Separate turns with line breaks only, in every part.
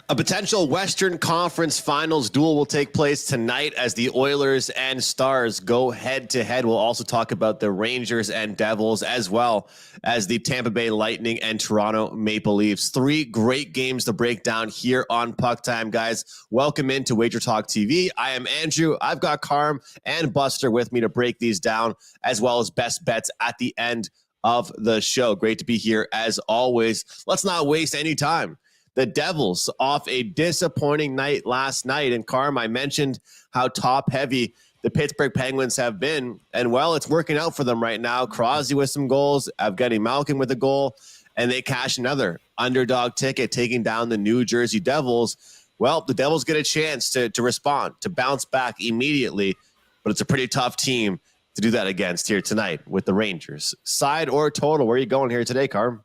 A potential Western Conference Finals duel will take place tonight as the Oilers and Stars go head-to-head. We'll also talk about the Rangers and Devils, as well as the Tampa Bay Lightning and Toronto Maple Leafs. Three great games to break down here on PuckTime, guys. Welcome into WagerTalk TV. I am Andrew. I've got Carm and Buster with me to break these down, as well as best bets at the end of the show. Great to be here as always. Let's not waste any time. The Devils off a disappointing night last night. And Carm, I mentioned how top heavy the Pittsburgh Penguins have been. And well, it's working out for them right now. Crosby with some goals, Evgeny Malkin with a goal, and they cash another underdog ticket, taking down the New Jersey Devils. Well, the Devils get a chance to respond, to bounce back immediately, but it's a pretty tough team to do that against here tonight with the Rangers. Side or total? Where are you going here today, Carm?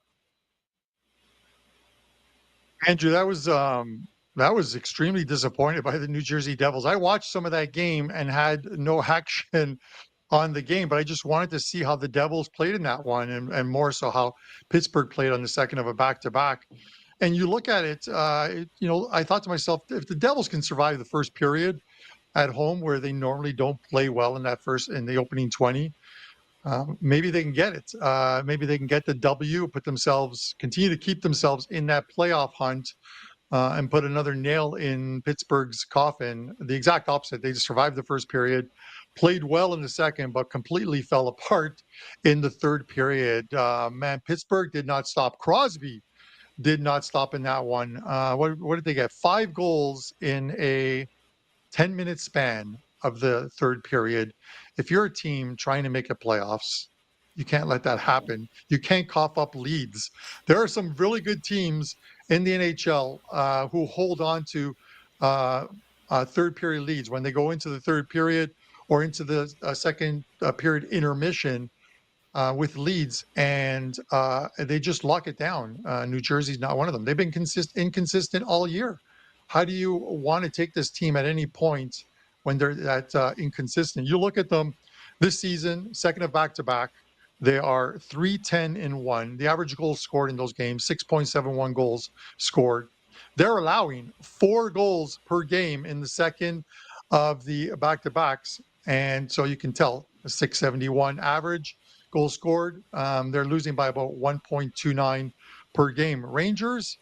Andrew, that was extremely disappointed by the New Jersey Devils. I watched some of that game and had no action on the game, but I just wanted to see how the Devils played in that one, and more so how Pittsburgh played on the second of a back-to-back. And you look at it, I thought to myself, if the Devils can survive the first period at home, where they normally don't play well in the opening 20, maybe they can get it. Maybe they can get the W, continue to keep themselves in that playoff hunt, and put another nail in Pittsburgh's coffin. The exact opposite. They just survived the first period, played well in the second, but completely fell apart in the third period. Pittsburgh did not stop. Crosby did not stop in that one. What did they get? 5 goals in a 10-minute span of the third period. If you're a team trying to make the playoffs, you can't let that happen. You can't cough up leads. There are some really good teams in the NHL who hold on to third period leads when they go into the third period or into the second period intermission with leads, and they just lock it down. New Jersey's not one of them. They've been inconsistent all year. How do you want to take this team at any point when they're that inconsistent? You look at them this season, second of back-to-back, they are 3-10-1. The average goals scored in those games, 6.71 goals scored. They're allowing 4 goals per game in the second of the back-to-backs. And so you can tell a 671 average goals scored. They're losing by about 1.29 per game. Rangers,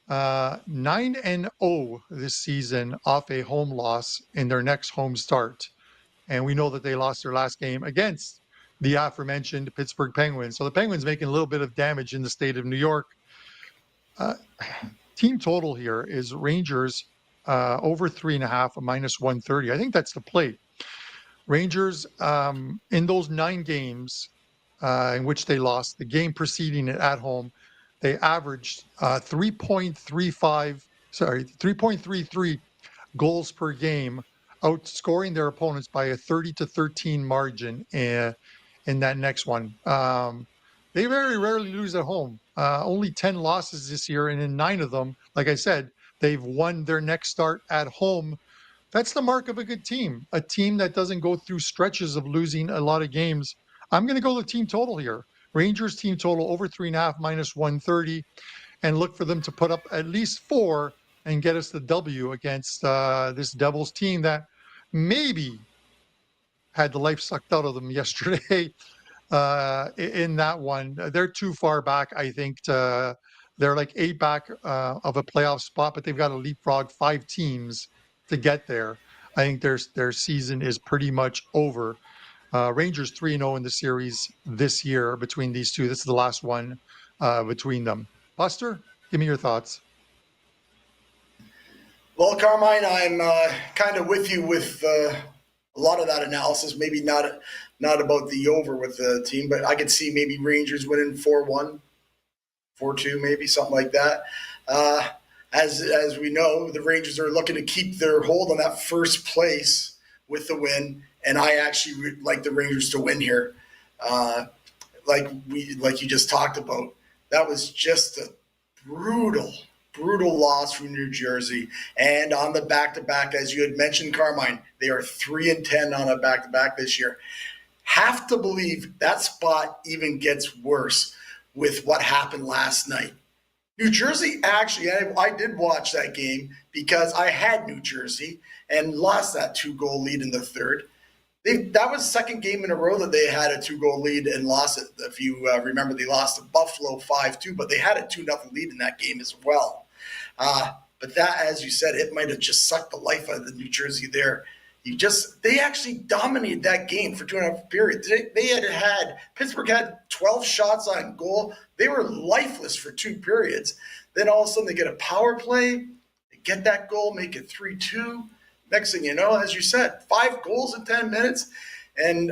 9-0 this season off a home loss in their next home start. And we know that they lost their last game against the aforementioned Pittsburgh Penguins. So the Penguins making a little bit of damage in the state of New York. Team total here is Rangers over 3.5, a -130. I think that's the play. Rangers, in those 9 games in which they lost, the game preceding it at home, they averaged 3.33 goals per game, outscoring their opponents by a 30-13 margin in that next one. They very rarely lose at home. Only 10 losses this year, and in 9 of them, like I said, they've won their next start at home. That's the mark of a good team, a team that doesn't go through stretches of losing a lot of games. I'm going to go with team total here. Rangers team total over 3.5, -130, and look for them to put up at least 4 and get us the W against this Devils team that maybe had the life sucked out of them yesterday in that one. They're too far back, I think. They're like 8 back of a playoff spot, but they've got to leapfrog 5 teams to get there. I think their season is pretty much over. Rangers 3-0 in the series this year between these two. This is the last one between them. Buster, give me your thoughts.
Well, Carmine, I'm kind of with you with a lot of that analysis. Maybe not about the over with the team, but I could see maybe Rangers winning 4-1, 4-2, maybe something like that. As we know, the Rangers are looking to keep their hold on that first place with the win. And I actually like the Rangers to win here, like you just talked about. That was just a brutal loss from New Jersey. And on the back-to-back, as you had mentioned, Carmine, they are 3-10 on a back-to-back this year. Have to believe that spot even gets worse with what happened last night. New Jersey actually, I did watch that game because I had New Jersey and lost that 2-goal lead in the third. That was the second game in a row that they had a 2-goal lead and lost it. If you remember, they lost to Buffalo 5-2, but they had a 2-0 lead in that game as well. But that, as you said, it might have just sucked the life out of the New Jersey there. They actually dominated that game for 2.5 periods. Pittsburgh had 12 shots on goal. They were lifeless for 2 periods. Then all of a sudden they get a power play, they get that goal, make it 3-2. Next thing you know, as you said, 5 goals in 10 minutes. And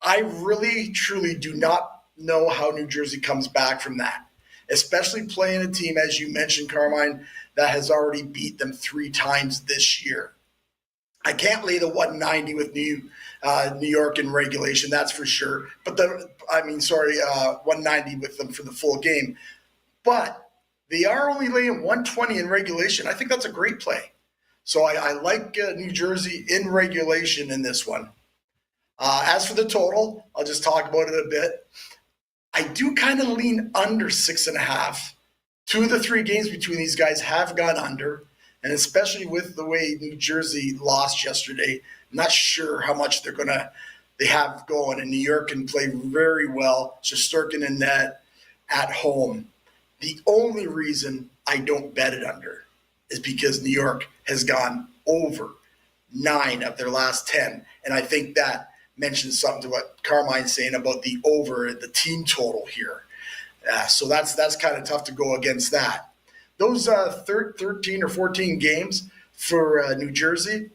I really, truly do not know how New Jersey comes back from that, especially playing a team, as you mentioned, Carmine, that has already beat them 3 times this year. I can't lay the 190 with New York in regulation, that's for sure. But 190 with them for the full game. But they are only laying 120 in regulation. I think that's a great play. So I like New Jersey in regulation in this one. As for the total, I'll just talk about it a bit. I do kind of lean under 6.5. 2 of the 3 games between these guys have gone under. And especially with the way New Jersey lost yesterday, I'm not sure how much they have going. And New York can play very well. Shesterkin and net at home. The only reason I don't bet it under is because New York has gone over 9 of their last 10. And I think that mentions something to what Carmine's saying about the over, the team total here. So that's kind of tough to go against that. Those 13 or 14 games for New Jersey,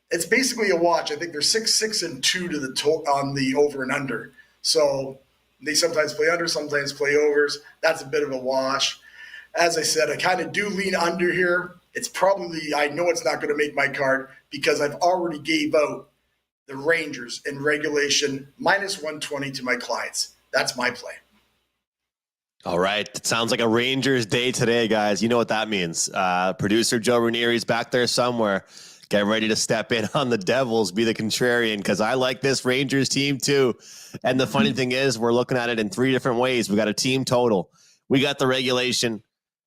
it's basically a watch. I think they're 6-6-2 to the on the over and under. So they sometimes play under, sometimes play overs. That's a bit of a wash. As I said, I kind of do lean under here. It's probably, I know it's not going to make my card because I've already gave out the Rangers in regulation minus 120 to my clients. That's my play.
All right. It sounds like a Rangers day today, guys. You know what that means. Producer Joe Ranieri's back there somewhere. Get ready to step in on the Devils, be the contrarian, because I like this Rangers team too. And the funny thing is, we're looking at it in 3 different ways. We got a team total. We got the regulation.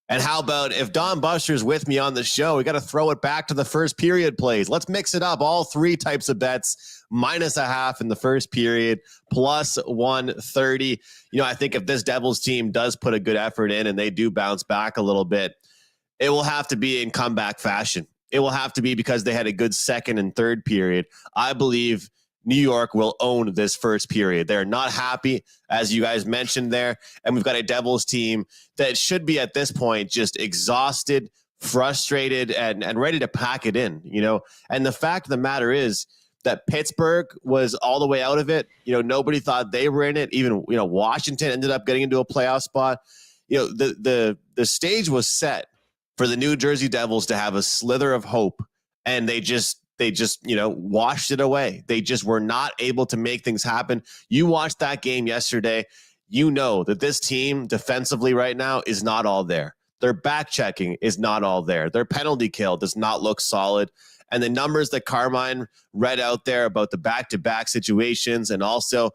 And how about if Don Buster's with me on the show, we got to throw it back to the first period plays. Let's mix it up. All 3 types of bets, -0.5 in the first period, plus 130. I think if this Devils team does put a good effort in and they do bounce back a little bit, it will have to be in comeback fashion. It will have to be because they had a good second and third period. I believe New York will own this first period. They're not happy, as you guys mentioned there. And we've got a Devils team that should be at this point just exhausted, frustrated, and ready to pack it in, And the fact of the matter is that Pittsburgh was all the way out of it. Nobody thought they were in it. Even, Washington ended up getting into a playoff spot. The stage was set for the New Jersey Devils to have a slither of hope, and they just washed it away. They just were not able to make things happen. You watched that game yesterday. You know that this team defensively right now is not all there. Their back checking is not all there. Their penalty kill does not look solid. And the numbers that Carmine read out there about the back-to-back situations and also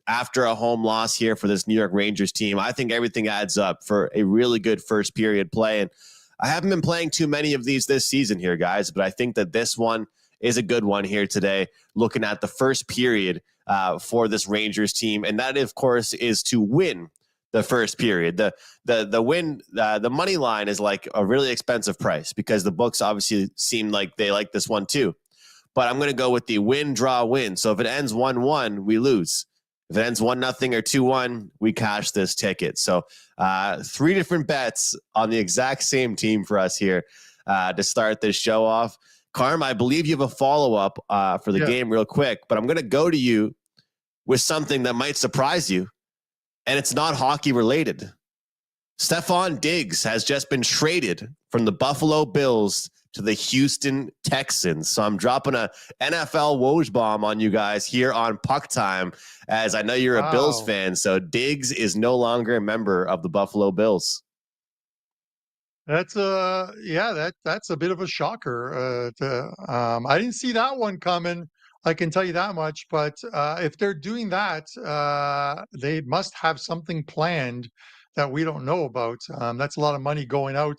after a home loss here for this New York Rangers team, I think everything adds up for a really good first period play. And I haven't been playing too many of these this season here, guys, but I think that this one is a good one here today, looking at the first period for this Rangers team. And that, of course, is to win the first period. The money line is like a really expensive price because the books obviously seem like they like this one too. But I'm going to go with the win, draw, win. So if it ends 1-1, we lose. If it ends 1-0 or 2-1, we cash this ticket. So 3 different bets on the exact same team for us here to start this show off. Carm, I believe you have a follow-up for the game real quick, but I'm going to go to you with something that might surprise you, and it's not hockey related. Stephon Diggs has just been traded from the Buffalo Bills to the Houston Texans. So I'm dropping a NFL Woj bomb on you guys here on PuckTime, as I know you're a Bills fan. So Diggs is no longer a member of the Buffalo Bills.
That's that's a bit of a shocker. I didn't see that one coming. I can tell you that much. But if they're doing that, they must have something planned that we don't know about. That's a lot of money going out.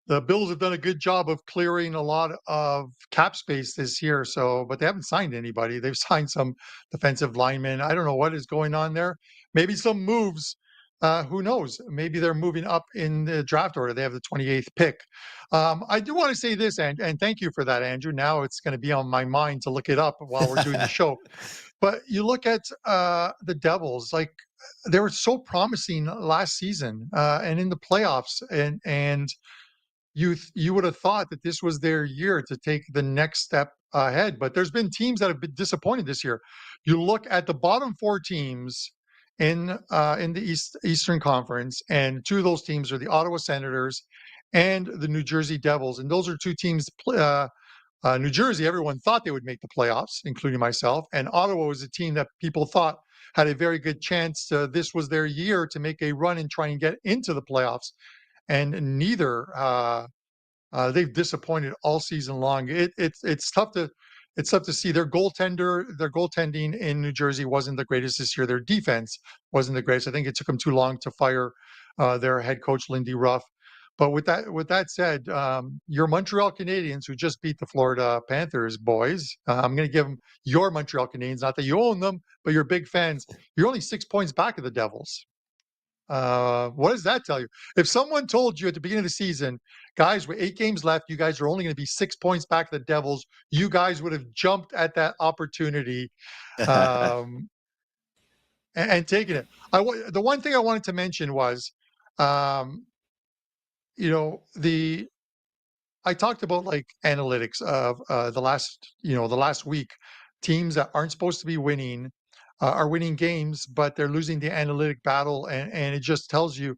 The Bills have done a good job of clearing a lot of cap space this year. So, but they haven't signed anybody. They've signed some defensive linemen. I don't know what is going on there. Maybe some moves. Who knows? Maybe they're moving up in the draft order. They have the 28th pick. I do want to say this, and thank you for that, Andrew. Now it's going to be on my mind to look it up while we're doing the show. But you look at the Devils, like they were so promising last season and in the playoffs, and you would have thought that this was their year to take the next step ahead. But there's been teams that have been disappointed this year. You look at the bottom four teams in the Eastern Conference, and two of those teams are the Ottawa Senators and the New Jersey Devils, and those are two teams. New Jersey, everyone thought they would make the playoffs, including myself, and Ottawa was a team that people thought had a very good chance. This was their year to make a run and try and get into the playoffs, and neither. They've disappointed all season long. It's tough to see their goaltending in New Jersey wasn't the greatest this year. Their defense wasn't the greatest. I think it took them too long to fire their head coach Lindy Ruff. But with that said, your Montreal Canadiens, who just beat the Florida Panthers, boys, I'm going to give them your Montreal Canadiens. Not that you own them, but you're big fans. You're only 6 points back of the Devils. What does that tell you? If someone told you at the beginning of the season, guys, with 8 games left, you guys are only going to be 6 points back of the Devils, you guys would have jumped at that opportunity and taken it. The one thing I wanted to mention was, I talked about like analytics of the last week. Teams that aren't supposed to be winning are winning games, but they're losing the analytic battle, and it just tells you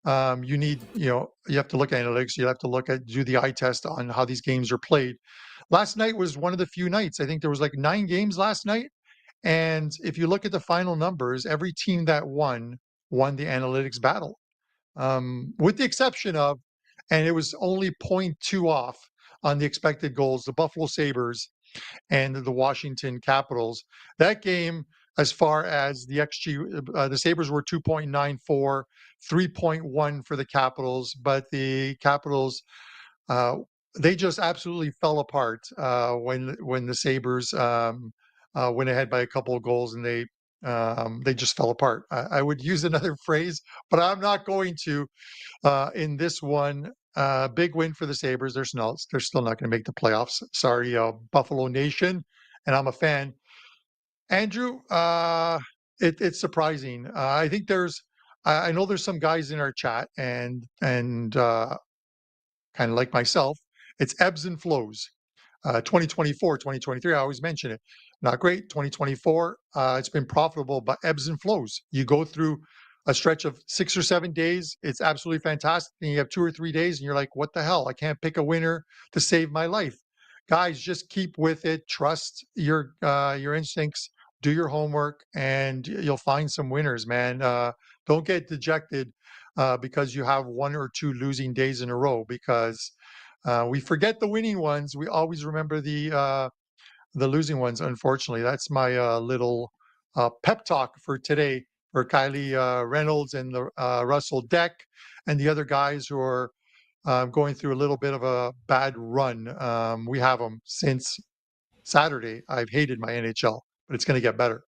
you have to look at analytics. You have to do the eye test on how these games are played. Last night was one of the few nights. I think there was like 9 games last night, and if you look at the final numbers, every team that won the analytics battle, with the exception of, and it was only 0.2 off on the expected goals, the Buffalo Sabres and the Washington Capitals. That game, as far as the XG, the Sabres were 2.94, 3.1 for the Capitals, but the Capitals, they just absolutely fell apart when the Sabres went ahead by a couple of goals, and they just fell apart. I would use another phrase, but I'm not going to in this one. Big win for the Sabres. They're still not going to make the playoffs. Sorry, Buffalo Nation, and I'm a fan. Andrew, it's surprising. I think I know there's some guys in our chat, and kind of like myself, it's ebbs and flows. 2024, 2023, I always mention it. Not great. 2024, it's been profitable, but ebbs and flows. You go through a stretch of 6 or 7 days, it's absolutely fantastic. And you have 2 or 3 days, and you're like, what the hell? I can't pick a winner to save my life. Guys, just keep with it. Trust your instincts. Do your homework, and you'll find some winners, man. Don't get dejected because you have 1 or 2 losing days in a row, because we forget the winning ones. We always remember the losing ones, unfortunately. That's my little pep talk for today for Kylie Reynolds and the Russell Deck and the other guys who are going through a little bit of a bad run. We have them since Saturday. I've hated my NHL, but it's going to get better.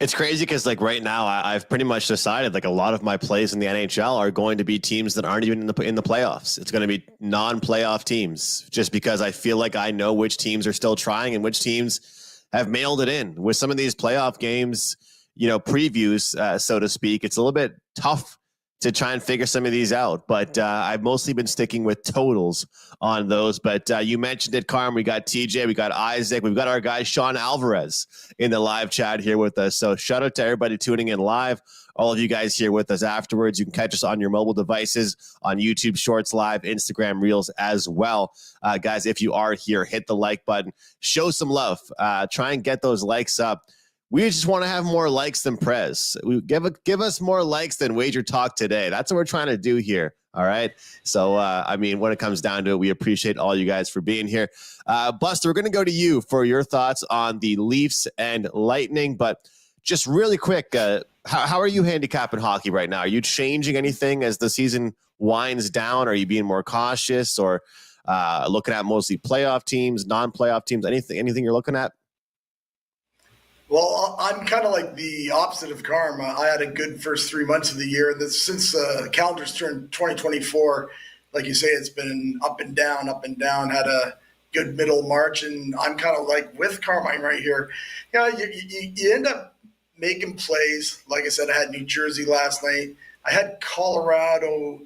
It's crazy because like right now I've pretty much decided like a lot of my plays in the NHL are going to be teams that aren't even in the playoffs. It's going to be non-playoff teams, just because I feel like I know which teams are still trying and which teams have mailed it in. With some of these playoff games, previews, so to speak, it's a little bit tough to try and figure some of these out, but I've mostly been sticking with totals on those. But you mentioned it, Carm. We got TJ, we got Isaac, we've got our guy Sean Alvarez in the live chat here with us. So shout out to everybody tuning in live. All of you guys here with us afterwards. You can catch us on your mobile devices, on YouTube Shorts Live, Instagram Reels as well. Guys, if you are here, hit the like button. Show some love. Try and get those likes up. We just want to have more likes than Prez. We give us more likes than WagerTalk today. That's what we're trying to do here. All right. So, when it comes down to it, we appreciate all you guys for being here. Buster, we're going to go to you for your thoughts on the Leafs and Lightning. But just really quick, how are you handicapping hockey right now? Are you changing anything as the season winds down? Are you being more cautious, or looking at mostly playoff teams, non-playoff teams? Anything you're looking at?
Well, I'm kind of like the opposite of Carm. I had a good first 3 months of the year. Since calendar's turned 2024, like you say, it's been up and down, up and down. Had a good middle March, and I'm kind of like with Carmine right here. You end up making plays. Like I said, I had New Jersey last night. I had Colorado.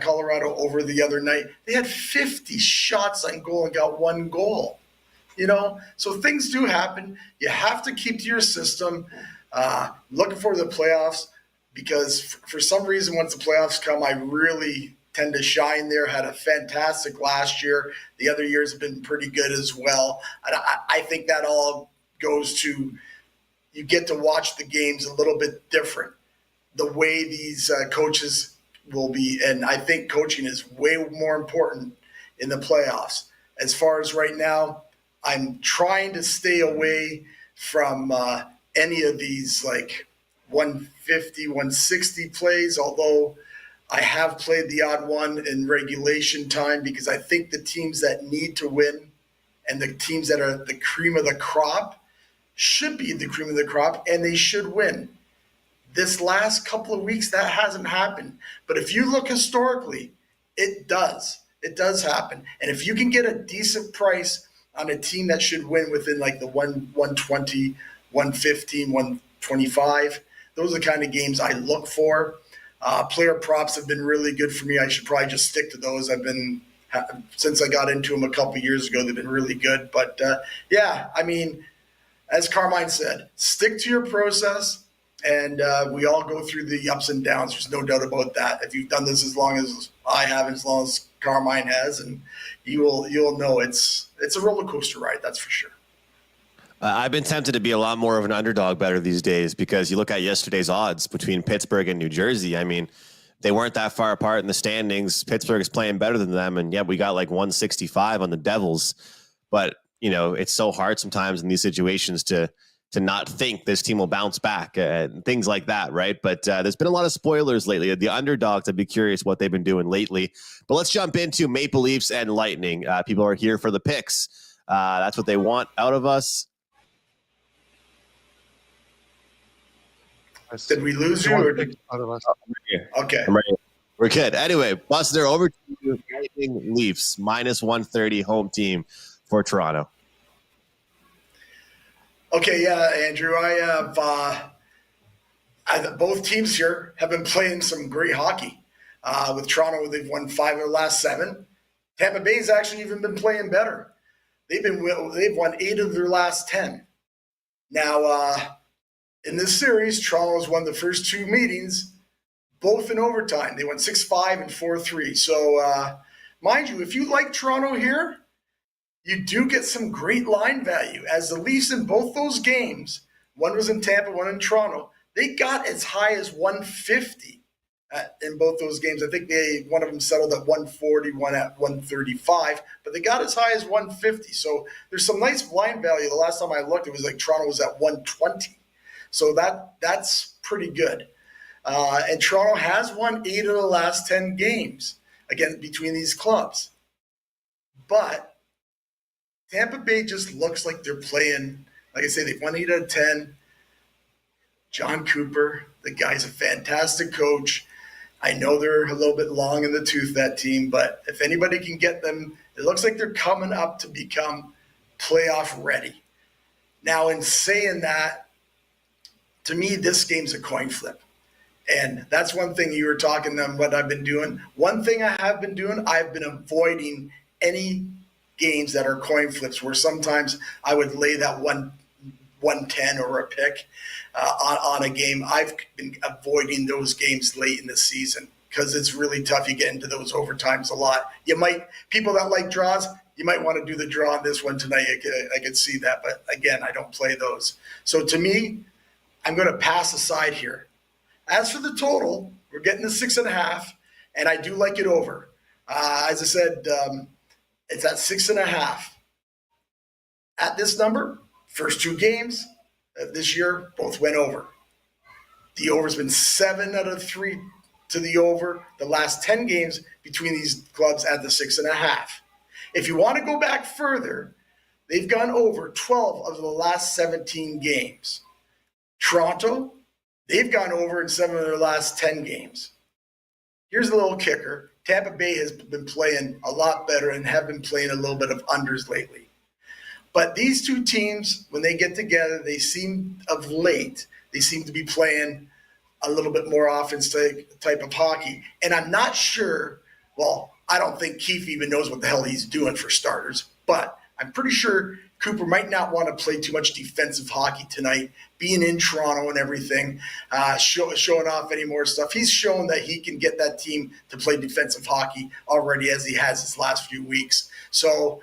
Colorado over the other night. They had 50 shots on goal and got 1 goal. So things do happen. You have to keep to your system. Looking for the playoffs, because for some reason, once the playoffs come, I really tend to shine there. Had a fantastic last year. The other years have been pretty good as well. And I think that all goes to, you get to watch the games a little bit different, the way these coaches will be. And I think coaching is way more important in the playoffs. As far as right now, I'm trying to stay away from any of these like 150, 160 plays, although I have played the odd one in regulation time, because I think the teams that need to win and the teams that are the cream of the crop should be the cream of the crop, and they should win. This last couple of weeks, that hasn't happened. But if you look historically, it does. It does happen. And if you can get a decent price on a team that should win within like the 120, 115, 125. Those are the kind of games I look for. Player props have been really good for me. I should probably just stick to those. Since I got into them a couple years ago, they've been really good. But as Carmine said, stick to your process, and we all go through the ups and downs. There's no doubt about that. If you've done this as long as I have, as long as Carmine has, and you'll know it's a roller coaster ride, that's for sure.
I've been tempted to be a lot more of an underdog better these days, because you look at yesterday's odds between Pittsburgh and New Jersey. I mean, they weren't that far apart in the standings. Pittsburgh is playing better than them, and we got like 165 on the Devils. But it's so hard sometimes in these situations to not think this team will bounce back and things like that, right? But there's been a lot of spoilers lately. The underdogs, I'd be curious what they've been doing lately. But let's jump into Maple Leafs and Lightning. People are here for the picks. That's what they want out of us.
Did we lose you?
Out of us.
Okay.
I'm ready. We're good. Anyway, Buster, over to Lightning Leafs, minus 130 home team for Toronto.
Okay, yeah, Andrew. I have both teams here have been playing some great hockey. With Toronto, they've won 5 of their last 7. Tampa Bay's actually even been playing better. They've won 8 of their last 10. Now, in this series, Toronto's won the first 2 meetings, both in overtime. They went 6-5 and 4-3. So, mind you, if you like Toronto here, you do get some great line value, as the Leafs in both those games, one was in Tampa, one in Toronto, they got as high as 150 in both those games. I think one of them settled at 140, one at 135, but they got as high as 150. So there's some nice line value. The last time I looked, it was like Toronto was at 120. So that's pretty good. And Toronto has won 8 of the last 10 games, again, between these clubs. But Tampa Bay just looks like they're playing, like I say, they've won 8 out of 10. John Cooper, the guy's a fantastic coach. I know they're a little bit long in the tooth, that team, but if anybody can get them, it looks like they're coming up to become playoff ready. Now, in saying that, to me, this game's a coin flip. And that's one thing you were talking about what I've been doing. One thing I have been doing, I've been avoiding any games that are coin flips, where sometimes I would lay that 110 or a pick on a game. I've been avoiding those games late in the season because it's really tough. You get into those overtimes a lot. People that like draws, you might want to do the draw on this one tonight. I could see that, but again, I don't play those. So to me, I'm going to pass aside here. As for the total, we're getting the 6.5, and I do like it over. As I said, it's at 6.5. At this number, first 2 games, this year, both went over. The over's been 7 out of 3 to the over the last 10 games between these clubs at the 6.5. If you want to go back further, they've gone over 12 of the last 17 games. Toronto, they've gone over in 7 of their last 10 games. Here's the little kicker. Tampa Bay has been playing a lot better and have been playing a little bit of unders lately. But these two teams, when they get together, they seem to be playing a little bit more offense type of hockey. And I'm not sure, well, I don't think Keefe even knows what the hell he's doing for starters, but I'm pretty sure Cooper might not want to play too much defensive hockey tonight, being in Toronto and everything, showing off any more stuff. He's shown that he can get that team to play defensive hockey already, as he has his last few weeks. So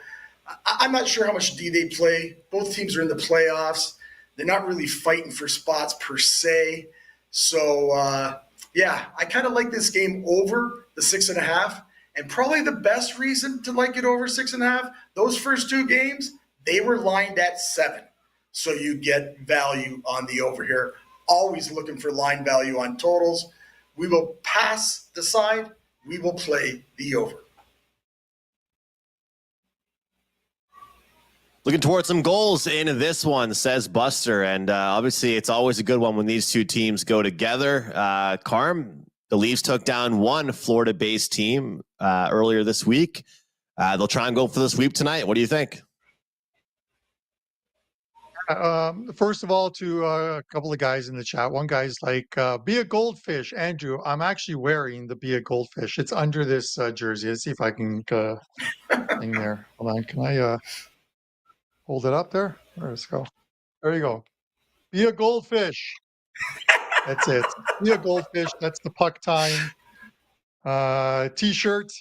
I'm not sure how much D they play. Both teams are in the playoffs. They're not really fighting for spots per se. So, I kind of like this game over the 6.5. And probably the best reason to like it over 6.5, those first 2 games, they were lined at 7. So you get value on the over here. Always looking for line value on totals. We will pass the side. We will play the over.
Looking towards some goals in this one, says Buster. And obviously, it's always a good one when these two teams go together. Carm, the Leafs took down one Florida-based team earlier this week. They'll try and go for the sweep tonight. What do you think?
First of all, to a couple of guys in the chat. One guy's like, be a goldfish. Andrew, I'm actually wearing the be a goldfish. It's under this jersey. Let's see if I can thing there. Hold on. Can I hold it up there? Let's go. There you go. Be a goldfish. That's it. Be a goldfish. That's the PuckTime T-shirt.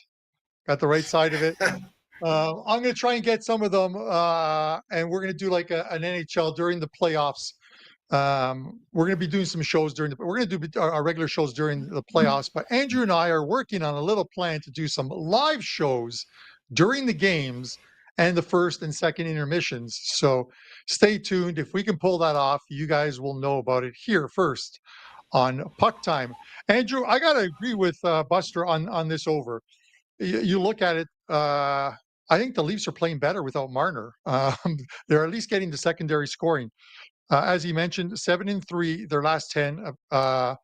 Got the right side of it. I'm going to try and get some of them, and we're going to do like an NHL during the playoffs. We're going to be doing some shows we're going to do our regular shows during the playoffs, but Andrew and I are working on a little plan to do some live shows during the games and the first and second intermissions. So stay tuned. If we can pull that off, you guys will know about it here first on PuckTime. Andrew, I got to agree with Buster on this over. You look at it, I think the Leafs are playing better without Marner. They're at least getting the secondary scoring. As he mentioned, 7-3, their last 10 have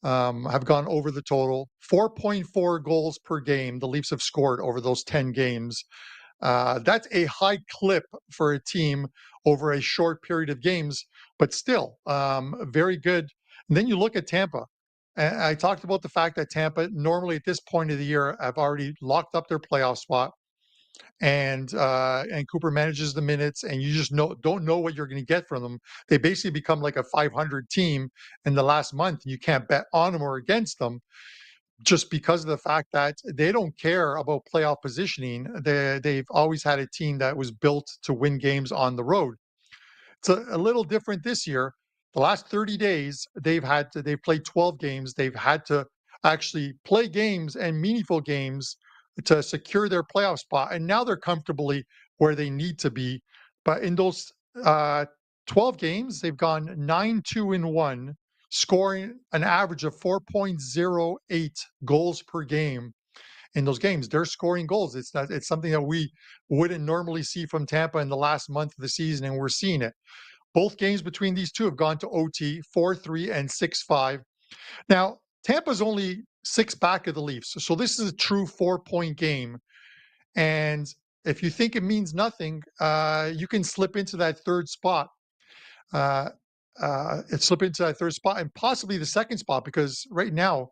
gone over the total. 4.4 goals per game the Leafs have scored over those 10 games. That's a high clip for a team over a short period of games, but still very good. And then you look at Tampa. And I talked about the fact that Tampa normally at this point of the year have already locked up their playoff spot, and Cooper manages the minutes, and you just don't know what you're going to get from them. They basically become like a 500 team in the last month. You can't bet on them or against them, just because of the fact that they don't care about playoff positioning. They've always had a team that was built to win games on the road. It's a little different this year. The last 30 days, they've played 12 games. They've had to actually play games and meaningful games to secure their playoff spot. And now they're comfortably where they need to be. But in those 12 games, they've gone 9-2-1, scoring an average of 4.08 goals per game. In those games, they're scoring goals. It's something that we wouldn't normally see from Tampa in the last month of the season, and we're seeing it. Both games between these two have gone to OT, 4-3 and 6-5. Now, Tampa's only 6 back of the Leafs, so this is a true 4-point game. And if you think it means nothing, you can slip into that third spot. Slip into that third spot and possibly the second spot, because right now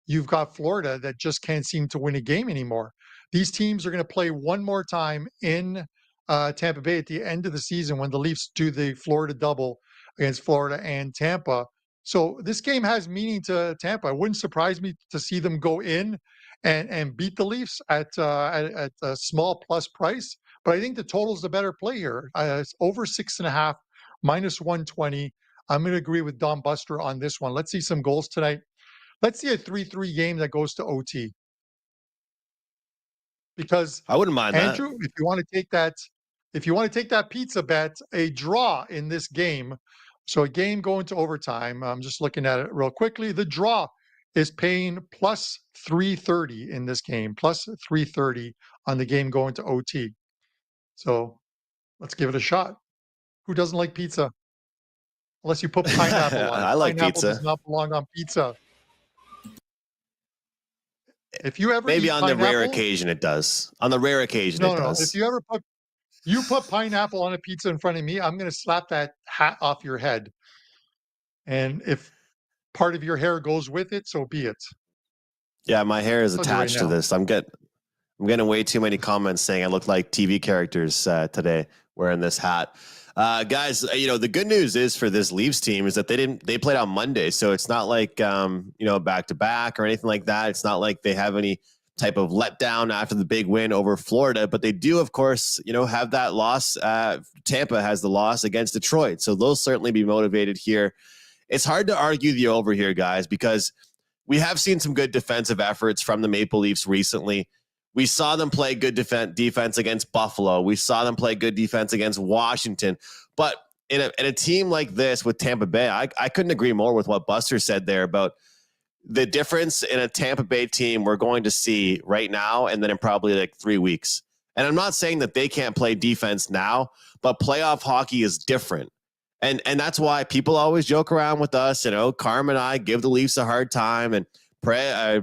you've got Florida that just can't seem to win a game anymore. These teams are going to play one more time in Tampa Bay at the end of the season when the Leafs do the Florida double against Florida and Tampa. So this game has meaning to Tampa. It wouldn't surprise me to see them go in and beat the Leafs at a small plus price. But I think the total is the better play here. It's over 6.5, minus 120. I'm going to agree with Don Buster on this one. Let's see some goals tonight. Let's see a 3-3 game that goes to OT. Because
I wouldn't mind
Andrew,
that.
if you want to take that pizza bet, a draw in this game So a game going to overtime, I'm just looking at it real quickly. The draw is paying plus 330 in this game, plus 330 on the game going to OT. So let's give it a shot. Who doesn't like pizza? Unless you put pineapple on it.
I like
Pineapple does
pizza.
not belong on pizza. If you ever
Maybe
eat
on the rare
pineapple,
occasion it does. On the rare occasion
no,
it
no. If
does.
you put pineapple on a pizza in front of me, I'm going to slap that hat off your head. And if part of your hair goes with it, so be it.
Yeah, my hair is
I'll do it right
attached to
now.
this. I'm getting way too many comments saying I look like TV characters today wearing this hat. Guys, the good news is for this Leafs team is that they played on Monday. So it's not like, back to back or anything like that. It's not like they have any type of letdown after the big win over Florida, but they do, of course, have that loss. Tampa has the loss against Detroit. So they'll certainly be motivated here. It's hard to argue the over here, guys, because we have seen some good defensive efforts from the Maple Leafs recently. We saw them play good defense against Buffalo. We saw them play good defense against Washington. But in a team like this with Tampa Bay, I couldn't agree more with what Buster said there about the difference in a Tampa Bay team we're going to see right now and then in probably like 3 weeks. And I'm not saying that they can't play defense now, but playoff hockey is different. And that's why people always joke around with us. Carmine and I give the Leafs a hard time, and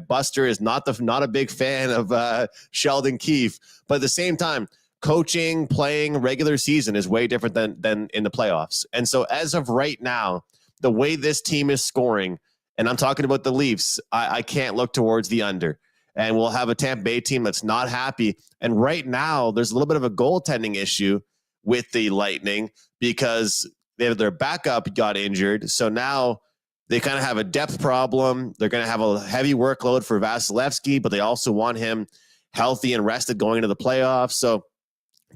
Buster is not a big fan of Sheldon Keefe. But at the same time, coaching, playing regular season is way different than in the playoffs. And so as of right now, the way this team is scoring, and I'm talking about the Leafs, I can't look towards the under. And we'll have a Tampa Bay team that's not happy. And right now, there's a little bit of a goaltending issue with the Lightning because their backup got injured. So now they kind of have a depth problem. They're going to have a heavy workload for Vasilevsky, but they also want him healthy and rested going into the playoffs. So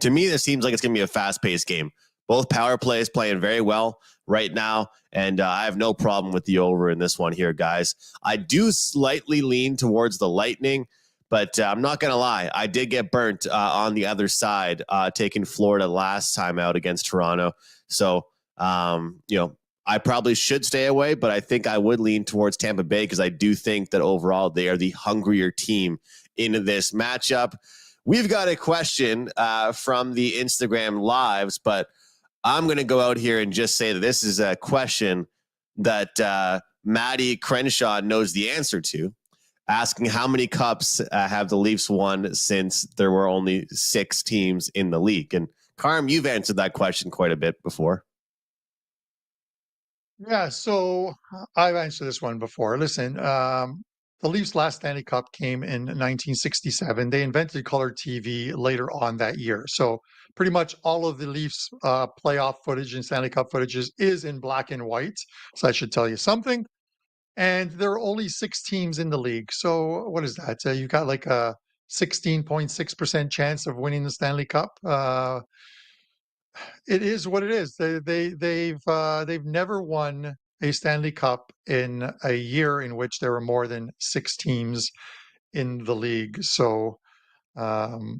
to me, this seems like it's going to be a fast-paced game. Both power plays playing very well right now, and I have no problem with the over in this one here, guys. I do slightly lean towards the Lightning, but I'm not going to lie. I did get burnt on the other side, taking Florida last time out against Toronto. So, I probably should stay away, but I think I would lean towards Tampa Bay because I do think that overall they are the hungrier team in this matchup. We've got a question from the Instagram lives, but I'm going to go out here and just say that this is a question that Maddie Crenshaw knows the answer to, asking how many cups have the Leafs won since there were only 6 teams in the league. And Carm, you've answered that question quite a bit before.
Yeah, so I've answered this one before. Listen, the Leafs' last Stanley Cup came in 1967. They invented color TV later on that year. So pretty much all of the Leafs playoff footage and Stanley Cup footages is in black and white. So that should tell you something. And there are only 6 teams in the league. So what is that? You've got like a 16.6% chance of winning the Stanley Cup. It is what it is. They've never won a Stanley Cup in a year in which there were more than 6 teams in the league. So, Toronto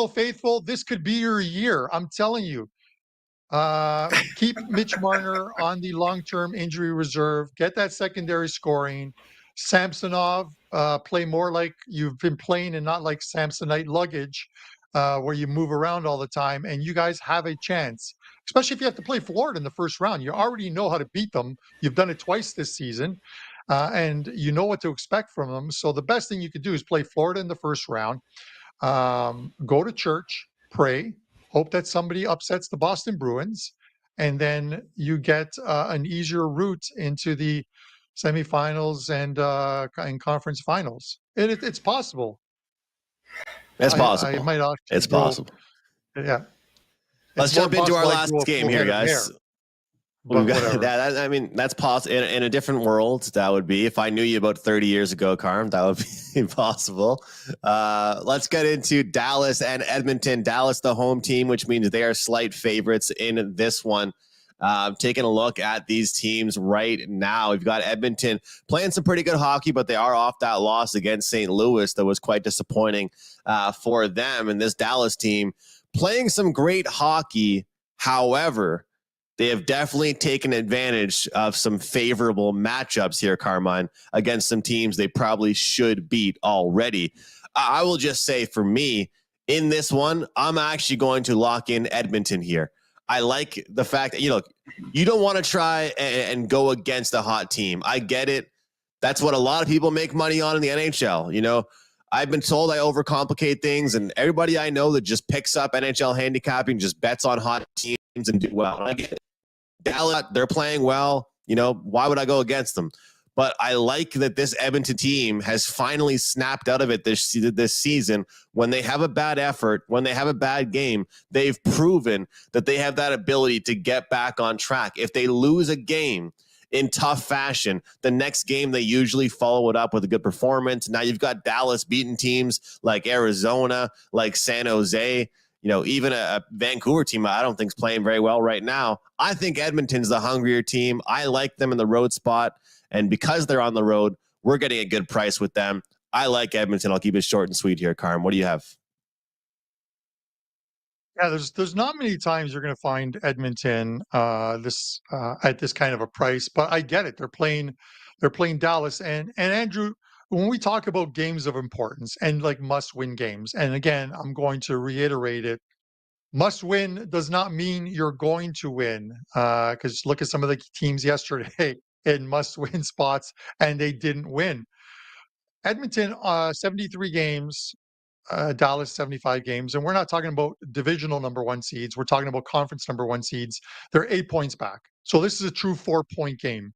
faithful, this could be your year. I'm telling you. Keep Mitch Marner on the long-term injury reserve. Get that secondary scoring. Samsonov, play more like you've been playing and not like Samsonite luggage, where you move around all the time. And you guys have a chance, especially if you have to play Florida in the first round. You already know how to beat them. You've done it twice this season, and you know what to expect from them. So the best thing you could do is play Florida in the first round. Go to church, pray, hope that somebody upsets the Boston Bruins, and then you get an easier route into the semifinals and conference finals. It's possible.
It's
I
possible.
might actually
It's
go,
possible.
yeah.
Let's
It's more
jump into our
possible I
last
grow a
game
full
here,
head of
guys.
hair,
We've
but
got
whatever.
that. I mean, that's possible in a different world. That would be if I knew you about 30 years ago, Carm. That would be impossible. Let's get into Dallas and Edmonton. Dallas, the home team, which means they are slight favorites in this one. Taking a look at these teams right now, we've got Edmonton playing some pretty good hockey, but they are off that loss against St. Louis that was quite disappointing for them. And this Dallas team playing some great hockey. However, They have definitely taken advantage of some favorable matchups here, Carmine, against some teams they probably should beat already. I will just say for me, in this one, I'm actually going to lock in Edmonton here. I like the fact that, you don't want to try and go against a hot team. I get it. That's what a lot of people make money on in the NHL. I've been told I overcomplicate things, and everybody I know that just picks up NHL handicapping just bets on hot teams and do well. I get it. Dallas, they're playing well. Why would I go against them? But I like that this Edmonton team has finally snapped out of it this season. When they have a bad effort, when they have a bad game, they've proven that they have that ability to get back on track. If they lose a game in tough fashion, the next game they usually follow it up with a good performance. Now you've got Dallas beating teams like Arizona, like San Jose. Even a Vancouver team I don't think is playing very well right now. I think Edmonton's the hungrier team. I like them in the road spot. And because they're on the road, we're getting a good price with them. I like Edmonton. I'll keep it short and sweet here, Carm. What do you have?
Yeah, there's not many times you're going to find Edmonton at this kind of a price, but I get it. They're playing Dallas, and Andrew, when we talk about games of importance and like must-win games, and again, I'm going to reiterate it, must-win does not mean you're going to win. Because look at some of the teams yesterday in must-win spots, and they didn't win. Edmonton, 73 games. Dallas 75 games, and we're not talking about divisional number 1 seeds. We're talking about conference number 1 seeds. They're 8 points back. So this is a true 4-point game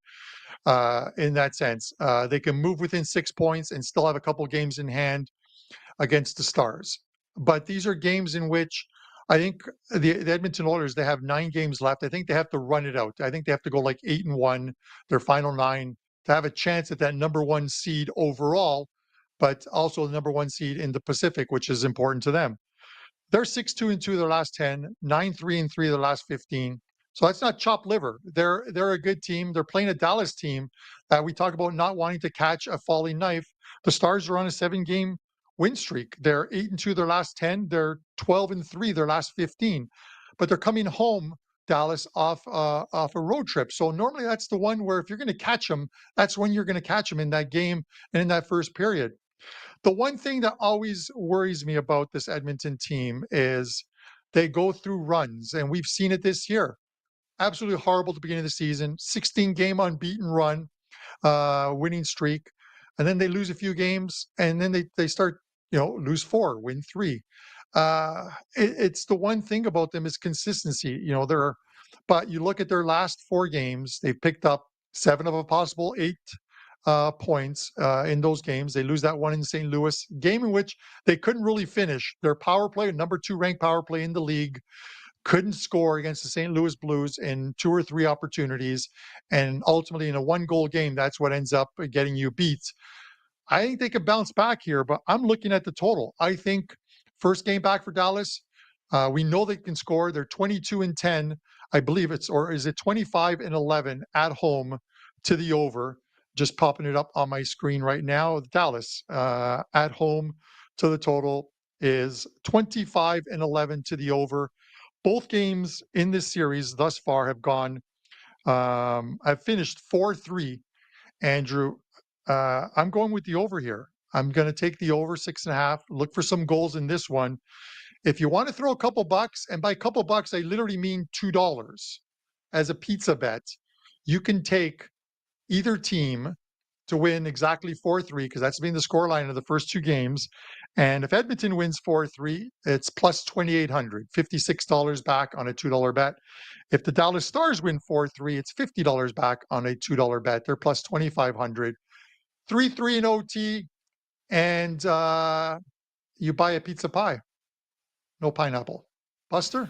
in that sense. They can move within 6 points and still have a couple games in hand against the Stars. But these are games in which I think the Edmonton Oilers, they have 9 games left. I think they have to run it out. I think they have to go like 8-1, their final 9, to have a chance at that number 1 seed overall, but also the number 1 seed in the Pacific, which is important to them. They're 6-2-2 their last 10, 9-3-3 their last 15. So that's not chopped liver. They're a good team. They're playing a Dallas team that we talk about not wanting to catch a falling knife. The Stars are on a 7-game win streak. They're 8-2 their last 10. They're 12-3 their last 15. But they're coming home, Dallas, off a road trip. So normally that's the one where if you're going to catch them, that's when you're going to catch them in that game and in that first period. The one thing that always worries me about this Edmonton team is they go through runs, and we've seen it this year. Absolutely horrible at the beginning of the season, 16-game unbeaten run, winning streak, and then they lose a few games, and then they start, lose 4, win 3. It's the one thing about them is consistency. But you look at their last 4 games, they've picked up 7 of a possible 8 points in those games. They lose that one in St. Louis, game in which they couldn't really finish. Their power play, number 2 ranked power play in the league, couldn't score against the St. Louis Blues in 2 or 3 opportunities. And ultimately, in a 1-goal game, that's what ends up getting you beat. I think they could bounce back here, but I'm looking at the total. I think first game back for Dallas, we know they can score. They're 22-10, I believe or is it 25-11 at home to the over? Just popping it up on my screen right now. Dallas at home to the total is 25-11 to the over. Both games in this series thus far have gone. I've finished 4-3. Andrew, I'm going with the over here. I'm going to take the over 6.5. Look for some goals in this one. If you want to throw a couple bucks, and by a couple bucks, I literally mean $2 as a pizza bet, you can take either team to win exactly 4-3, because that's been the scoreline of the first 2 games. And if Edmonton wins 4-3, it's plus 2,800, $56 back on a $2 bet. If the Dallas Stars win 4-3, it's $50 back on a $2 bet. They're plus 2,500. 3-3 in OT, and you buy a pizza pie. No pineapple. Buster?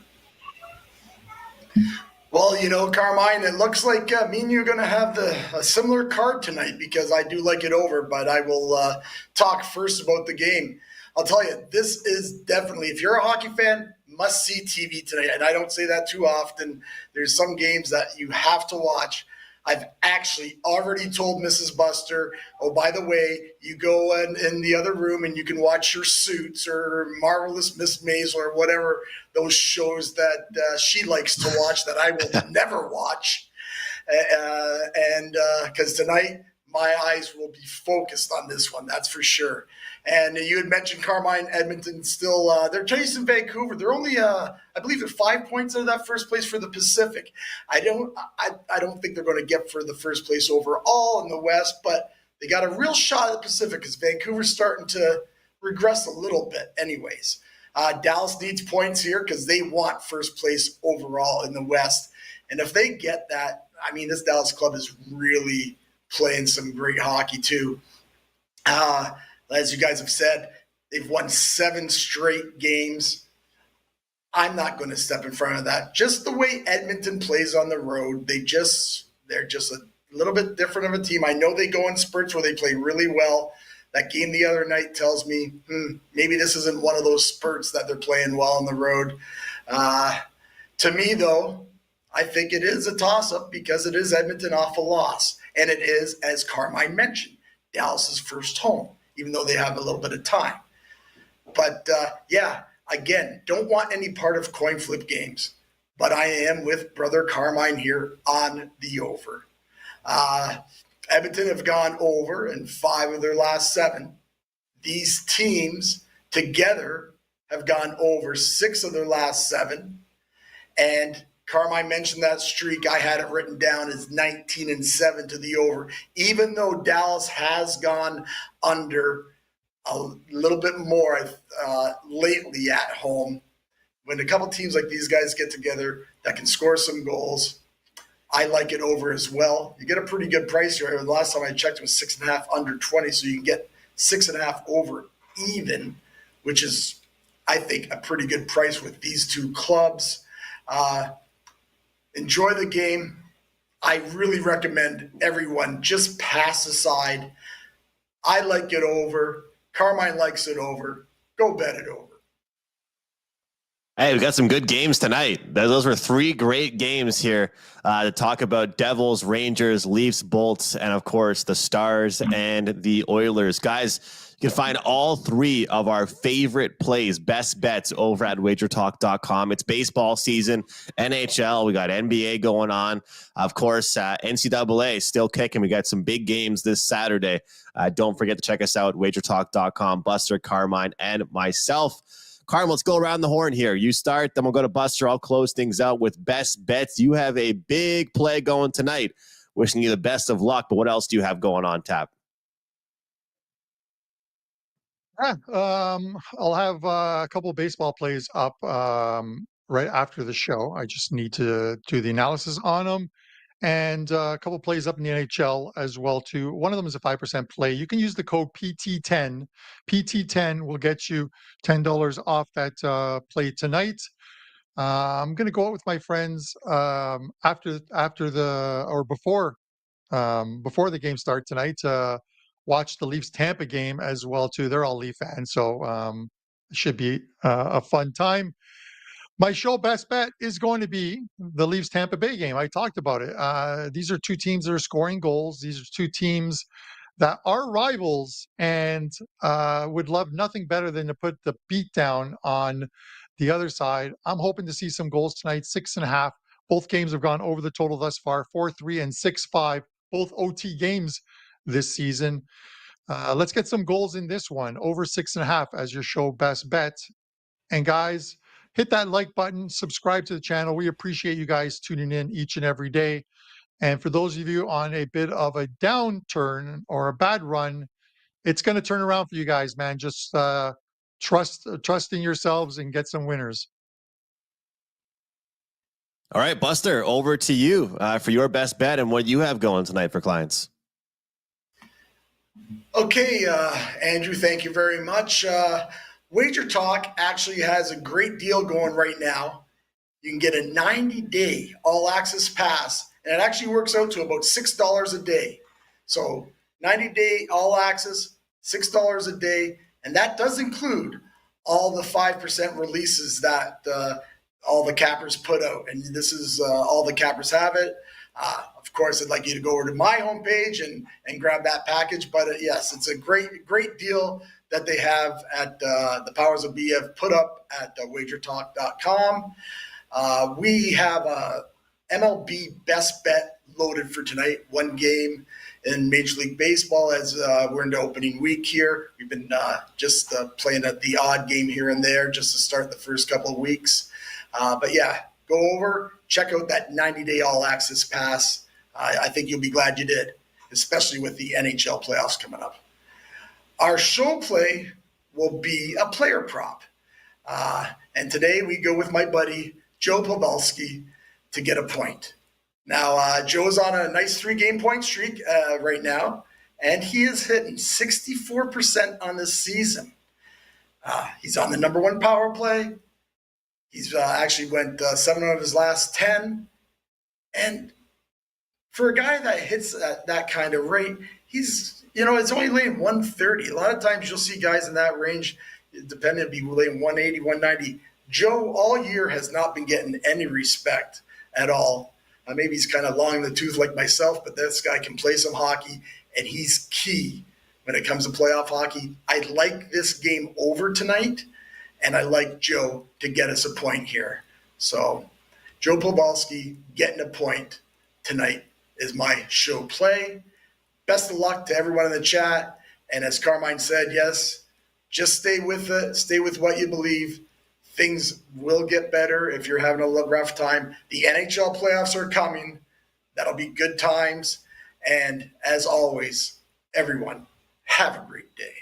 Well, Carmine, it looks like me and you are going to have a similar card tonight, because I do like it over, but I will talk first about the game. I'll tell you, this is definitely, if you're a hockey fan, must-see TV tonight, and I don't say that too often. There's some games that you have to watch. I've actually already told Mrs. Buster, oh, by the way, you go in the other room and you can watch your Suits or Marvelous Miss Maisel or whatever those shows that she likes to watch that I will never watch. And because tonight my eyes will be focused on this one, that's for sure. And you had mentioned Carmine, Edmonton still, they're chasing Vancouver. They're only, I believe they're 5 points out of that first place for the Pacific. I don't think they're going to get for the first place overall in the West, but they got a real shot at the Pacific because Vancouver's starting to regress a little bit anyways. Dallas needs points here because they want first place overall in the West. And if they get that, I mean, this Dallas club is really playing some great hockey too. As you guys have said, they've won 7 straight games. I'm not going to step in front of that. Just the way Edmonton plays on the road, they're just a little bit different of a team. I know they go in spurts where they play really well. That game the other night tells me maybe this isn't one of those spurts that they're playing well on the road. To me, though, I think it is a toss-up because it is Edmonton off a loss. And it is, as Carmine mentioned, Dallas's first home, even though they have a little bit of time. But, again, don't want any part of coin flip games. But I am with Brother Carmine here on the over. Edmonton have gone over in 5 of their last 7. These teams together have gone over 6 of their last 7. And Carmine mentioned that streak. I had it written down as 19-7 to the over. Even though Dallas has gone under a little bit more lately at home, when a couple teams like these guys get together that can score some goals, I like it over as well. You get a pretty good price here. The last time I checked it was 6.5 under 20, so you can get 6.5 over even, which is, I think, a pretty good price with these two clubs. Enjoy the game. I really recommend everyone just pass aside. I like it over. Carmine likes it over. Go bet it over.
Hey, we got some good games tonight. Those were 3 great games here to talk about Devils, Rangers, Leafs, Bolts, and of course the Stars and the Oilers. Guys, you can find all 3 of our favorite plays, best bets over at WagerTalk.com. It's baseball season, NHL, we got NBA going on. Of course, NCAA still kicking. We got some big games this Saturday. Don't forget to check us out, WagerTalk.com, Buster, Carmine, and myself. Carmine, let's go around the horn here. You start, then we'll go to Buster. I'll close things out with best bets. You have a big play going tonight. Wishing you the best of luck, but what else do you have going on tap?
I'll have a couple of baseball plays up right after the show. I just need to do the analysis on them. And a couple of plays up in the NHL as well, too. One of them is a 5% play. You can use the code PT10. PT10 will get you $10 off that play tonight. I'm going to go out with my friends before the game starts tonight. Watch the Leafs Tampa game as well, too. They're all Leaf fans, so it should be a fun time. My show best bet is going to be the Leafs Tampa Bay game. I talked about it. These are 2 teams that are scoring goals. These are 2 teams that are rivals and would love nothing better than to put the beat down on the other side. I'm hoping to see some goals tonight, 6.5. Both games have gone over the total thus far, 4-3 and 6-5, both OT games this season. Let's get some goals in this one, over 6.5 as your show best bet. And guys, hit that like button, subscribe to the channel. We appreciate you guys tuning in each and every day. And for those of you on a bit of a downturn or a bad run, it's going to turn around for you guys, man. Just trust in yourselves and get some winners.
All right, Buster, over to you for your best bet and what you have going tonight for clients.
Okay, Andrew, thank you very much. WagerTalk actually has a great deal going right now. You can get a 90-day all-access pass, and it actually works out to about $6 a day. So 90-day all-access, $6 a day, and that does include all the 5% releases that all the cappers put out. And this is all the cappers have it. Of course, I'd like you to go over to my homepage and grab that package. But yes, it's a great deal that they have at the Powers of Be have put up at WagerTalk.com. We have a MLB best bet loaded for tonight. One game in Major League Baseball as we're into opening week here. We've been just playing at the odd game here and there just to start the first couple of weeks. But yeah, go over, check out that 90-day all-access pass. I think you'll be glad you did, especially with the NHL playoffs coming up. Our show play will be a player prop. And today we go with my buddy, Joe Pavelski, to get a point. Now, Joe's on a nice 3-game point streak right now, and he is hitting 64% on this season. He's on the number 1 power play. He's actually went 7 out of his last 10. And for a guy that hits at that kind of rate, he's, it's only laying 130. A lot of times you'll see guys in that range, depending, be laying 180, 190. Joe all year has not been getting any respect at all. Maybe he's kind of long in the tooth like myself, but this guy can play some hockey, and he's key when it comes to playoff hockey. I like this game over tonight, and I like Joe to get us a point here. So Joe Pavelski getting a point tonight is my show play. Best of luck to everyone in the chat. And as Carmine said, yes, just stay with it. Stay with what you believe. Things will get better if you're having a rough time. The NHL playoffs are coming. That'll be good times. And as always, everyone, have a great day.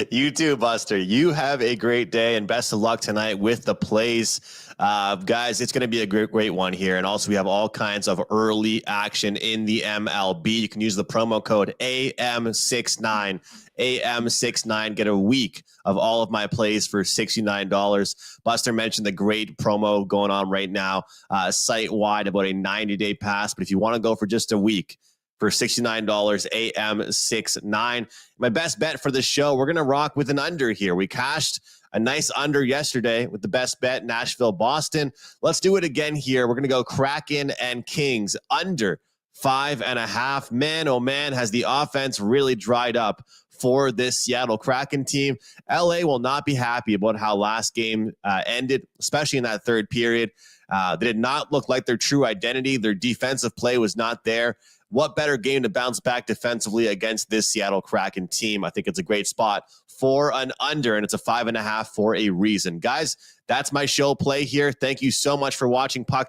You too, Buster. You have a great day, and best of luck tonight with the plays. Guys, it's going to be a great one here. And also, we have all kinds of early action in the MLB. You can use the promo code AM69. AM69. Get a week of all of my plays for $69. Buster mentioned the great promo going on right now, site-wide, about a 90-day pass. But if you want to go for just a week, for $69, AM69. My best bet for the show, we're going to rock with an under here. We cashed a nice under yesterday with the best bet, Nashville-Boston. Let's do it again here. We're going to go Kraken and Kings under 5.5. Man, oh man, has the offense really dried up for this Seattle Kraken team. LA will not be happy about how last game ended, especially in that third period. They did not look like their true identity. Their defensive play was not there. What better game to bounce back defensively against this Seattle Kraken team? I think it's a great spot for an under, and it's a 5.5 for a reason. Guys, that's my show play here. Thank you so much for watching Puck